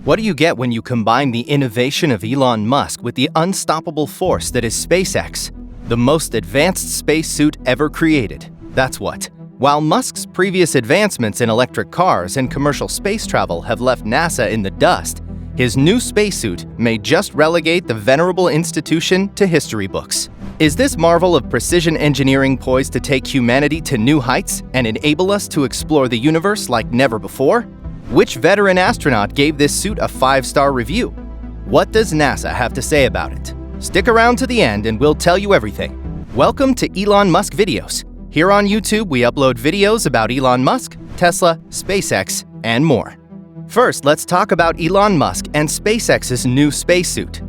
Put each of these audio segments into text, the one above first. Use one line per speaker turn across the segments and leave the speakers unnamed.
What do you get when you combine the innovation of Elon Musk with the unstoppable force that is SpaceX, the most advanced spacesuit ever created? That's what. While Musk's previous advancements in electric cars and commercial space travel have left NASA in the dust, his new spacesuit may just relegate the venerable institution to history books. Is this marvel of precision engineering poised to take humanity to new heights and enable us to explore the universe like never before? Which veteran astronaut gave this suit a 5-star review? What does NASA have to say about it? Stick around to the end and we'll tell you everything. Welcome to Elon Musk Videos. Here on YouTube, we upload videos about Elon Musk, Tesla, SpaceX, and more. First, let's talk about Elon Musk and SpaceX's new spacesuit.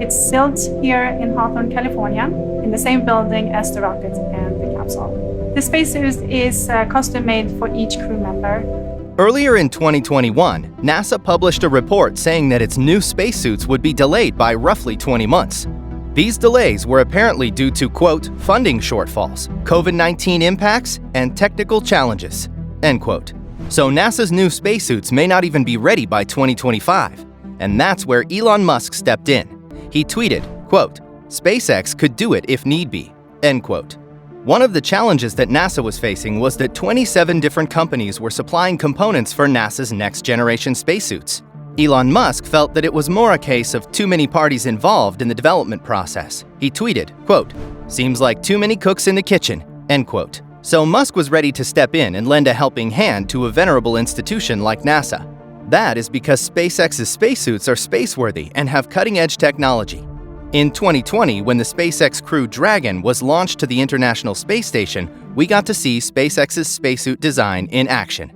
It's built here in Hawthorne, California, in the same building as the rocket and the capsule. The spacesuit is custom-made for each crew member.
Earlier in 2021, NASA published a report saying that its new spacesuits would be delayed by roughly 20 months. These delays were apparently due to, quote, funding shortfalls, COVID-19 impacts, and technical challenges, end quote. So NASA's new spacesuits may not even be ready by 2025, and that's where Elon Musk stepped in. He tweeted, quote, SpaceX could do it if need be, end quote. One of the challenges that NASA was facing was that 27 different companies were supplying components for NASA's next-generation spacesuits. Elon Musk felt that it was more a case of too many parties involved in the development process. He tweeted, quote, seems like too many cooks in the kitchen, end quote. So Musk was ready to step in and lend a helping hand to a venerable institution like NASA. That is because SpaceX's spacesuits are spaceworthy and have cutting-edge technology. In 2020, when the SpaceX Crew Dragon was launched to the International Space Station, we got to see SpaceX's spacesuit design in action.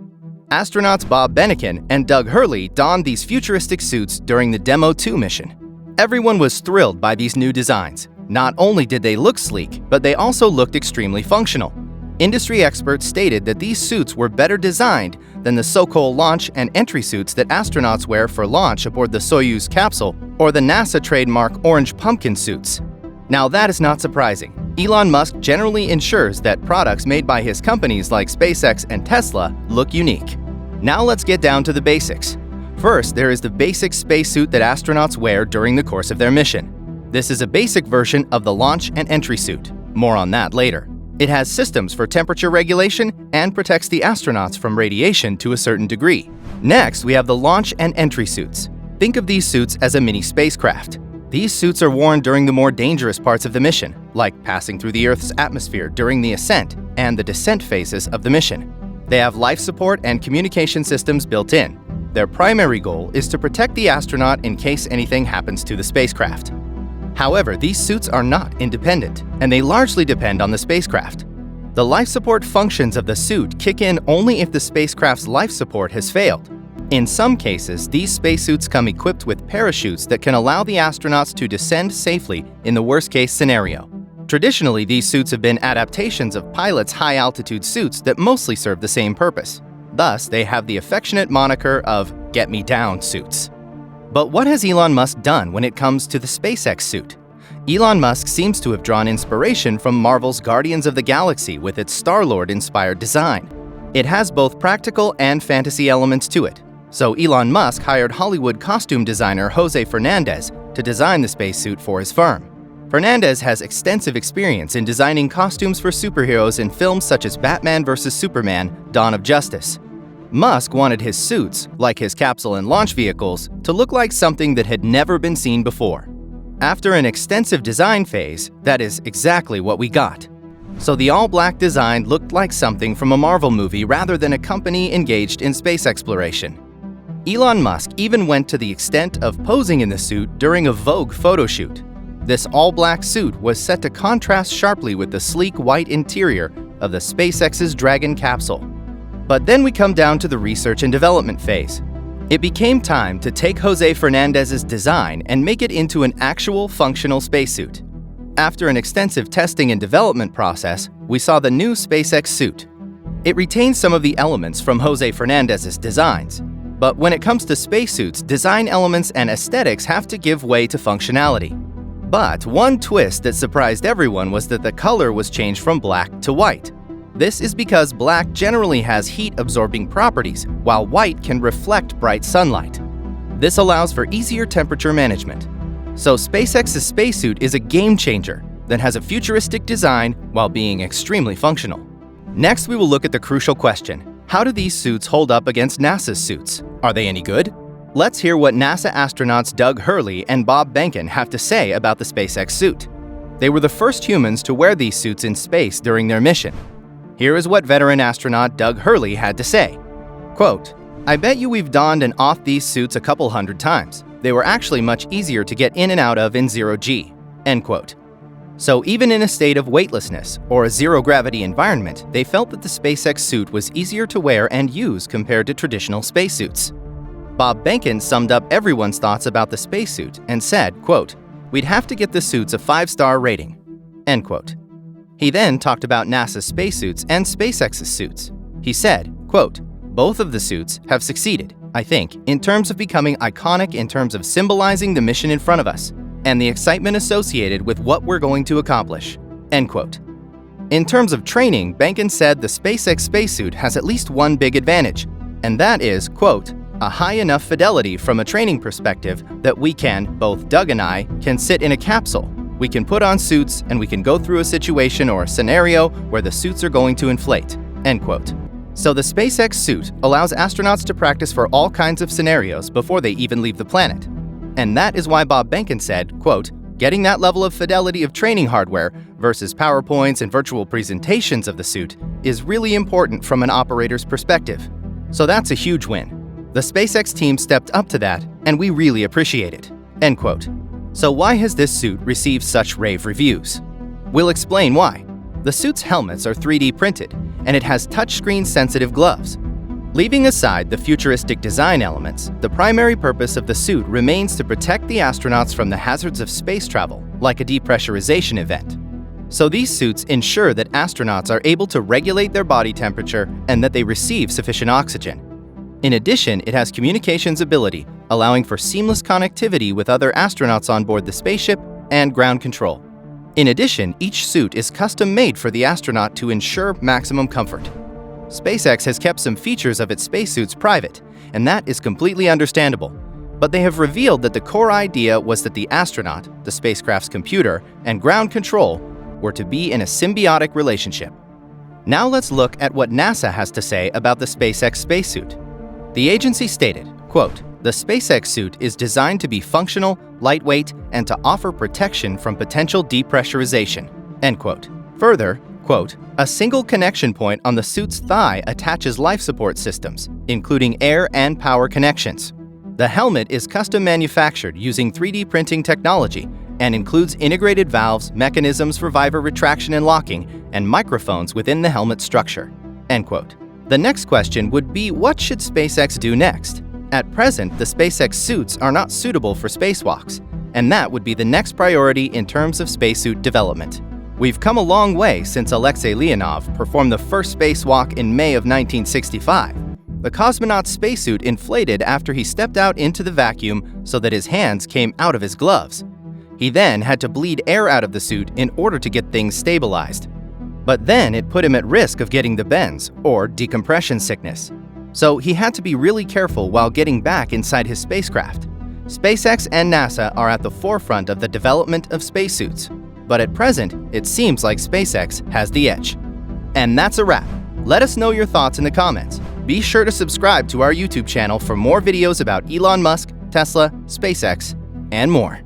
Astronauts Bob Behnken and Doug Hurley donned these futuristic suits during the Demo 2 mission. Everyone was thrilled by these new designs. Not only did they look sleek, but they also looked extremely functional. Industry experts stated that these suits were better designed than the so-called launch and entry suits that astronauts wear for launch aboard the Soyuz capsule or the NASA trademark orange pumpkin suits. Now that is not surprising. Elon Musk generally ensures that products made by his companies like SpaceX and Tesla look unique. Now let's get down to the basics. First, there is the basic spacesuit that astronauts wear during the course of their mission. This is a basic version of the launch and entry suit. More on that later. It has systems for temperature regulation and protects the astronauts from radiation to a certain degree. Next, we have the launch and entry suits. Think of these suits as a mini spacecraft. These suits are worn during the more dangerous parts of the mission, like passing through the Earth's atmosphere during the ascent and the descent phases of the mission. They have life support and communication systems built in. Their primary goal is to protect the astronaut in case anything happens to the spacecraft. However, these suits are not independent, and they largely depend on the spacecraft. The life support functions of the suit kick in only if the spacecraft's life support has failed. In some cases, these spacesuits come equipped with parachutes that can allow the astronauts to descend safely in the worst-case scenario. Traditionally, these suits have been adaptations of pilots' high-altitude suits that mostly serve the same purpose. Thus, they have the affectionate moniker of "get-me-down" suits. But what has Elon Musk done when it comes to the SpaceX suit? Elon Musk seems to have drawn inspiration from Marvel's Guardians of the Galaxy with its Star-Lord-inspired design. It has both practical and fantasy elements to it. So Elon Musk hired Hollywood costume designer Jose Fernandez to design the spacesuit for his firm. Fernandez has extensive experience in designing costumes for superheroes in films such as Batman vs. Superman: Dawn of Justice. Musk wanted his suits, like his capsule and launch vehicles, to look like something that had never been seen before. After an extensive design phase, that is exactly what we got. So the all-black design looked like something from a Marvel movie rather than a company engaged in space exploration. Elon Musk even went to the extent of posing in the suit during a Vogue photo shoot. This all-black suit was set to contrast sharply with the sleek white interior of the SpaceX's Dragon capsule. But then we come down to the research and development phase. It became time to take Jose Fernandez's design and make it into an actual functional spacesuit. After an extensive testing and development process, we saw the new SpaceX suit. It retains some of the elements from Jose Fernandez's designs. But when it comes to spacesuits, design elements and aesthetics have to give way to functionality. But one twist that surprised everyone was that the color was changed from black to white. This is because black generally has heat-absorbing properties, while white can reflect bright sunlight. This allows for easier temperature management. So SpaceX's spacesuit is a game changer that has a futuristic design while being extremely functional. Next, we will look at the crucial question: how do these suits hold up against NASA's suits? Are they any good? Let's hear what NASA astronauts Doug Hurley and Bob Behnken have to say about the SpaceX suit. They were the first humans to wear these suits in space during their mission. Here is what veteran astronaut Doug Hurley had to say. Quote, "I bet you we've donned and offed these suits a couple hundred times. They were actually much easier to get in and out of in zero-G." End quote. So even in a state of weightlessness or a zero-gravity environment, they felt that the SpaceX suit was easier to wear and use compared to traditional spacesuits. Bob Behnken summed up everyone's thoughts about the spacesuit and said, quote, "We'd have to get the suits a 5-star rating." End quote. He then talked about NASA's spacesuits and SpaceX's suits. He said, quote, "Both of the suits have succeeded, I think, in terms of becoming iconic in terms of symbolizing the mission in front of us and the excitement associated with what we're going to accomplish." End quote. In terms of training, Behnken said the SpaceX spacesuit has at least one big advantage, and that is, quote, "a high enough fidelity from a training perspective that we can, both Doug and I, can sit in a capsule. We can put on suits and we can go through a situation or a scenario where the suits are going to inflate." End quote. So the SpaceX suit allows astronauts to practice for all kinds of scenarios before they even leave the planet. And that is why Bob Behnken said, quote, "Getting that level of fidelity of training hardware versus PowerPoints and virtual presentations of the suit is really important from an operator's perspective." So that's a huge win. The SpaceX team stepped up to that, and we really appreciate it. End quote. So why has this suit received such rave reviews? We'll explain why. The suit's helmets are 3D printed, and it has touchscreen sensitive gloves. Leaving aside the futuristic design elements, the primary purpose of the suit remains to protect the astronauts from the hazards of space travel, like a depressurization event. So these suits ensure that astronauts are able to regulate their body temperature and that they receive sufficient oxygen. In addition, it has communications ability, allowing for seamless connectivity with other astronauts on board the spaceship and ground control. In addition, each suit is custom-made for the astronaut to ensure maximum comfort. SpaceX has kept some features of its spacesuits private, and that is completely understandable. But they have revealed that the core idea was that the astronaut, the spacecraft's computer, and ground control were to be in a symbiotic relationship. Now let's look at what NASA has to say about the SpaceX spacesuit. The agency stated, quote, "The SpaceX suit is designed to be functional, lightweight, and to offer protection from potential depressurization." End quote. Further, quote, "A single connection point on the suit's thigh attaches life support systems, including air and power connections. The helmet is custom manufactured using 3D printing technology and includes integrated valves, mechanisms for visor retraction and locking, and microphones within the helmet structure." End quote. The next question would be, what should SpaceX do next? At present, the SpaceX suits are not suitable for spacewalks, and that would be the next priority in terms of spacesuit development. We've come a long way since Alexei Leonov performed the first spacewalk in May of 1965. The cosmonaut's spacesuit inflated after he stepped out into the vacuum so that his hands came out of his gloves. He then had to bleed air out of the suit in order to get things stabilized. But then it put him at risk of getting the bends, or decompression sickness. So he had to be really careful while getting back inside his spacecraft. SpaceX and NASA are at the forefront of the development of spacesuits. But at present, it seems like SpaceX has the edge. And that's a wrap. Let us know your thoughts in the comments. Be sure to subscribe to our YouTube channel for more videos about Elon Musk, Tesla, SpaceX, and more.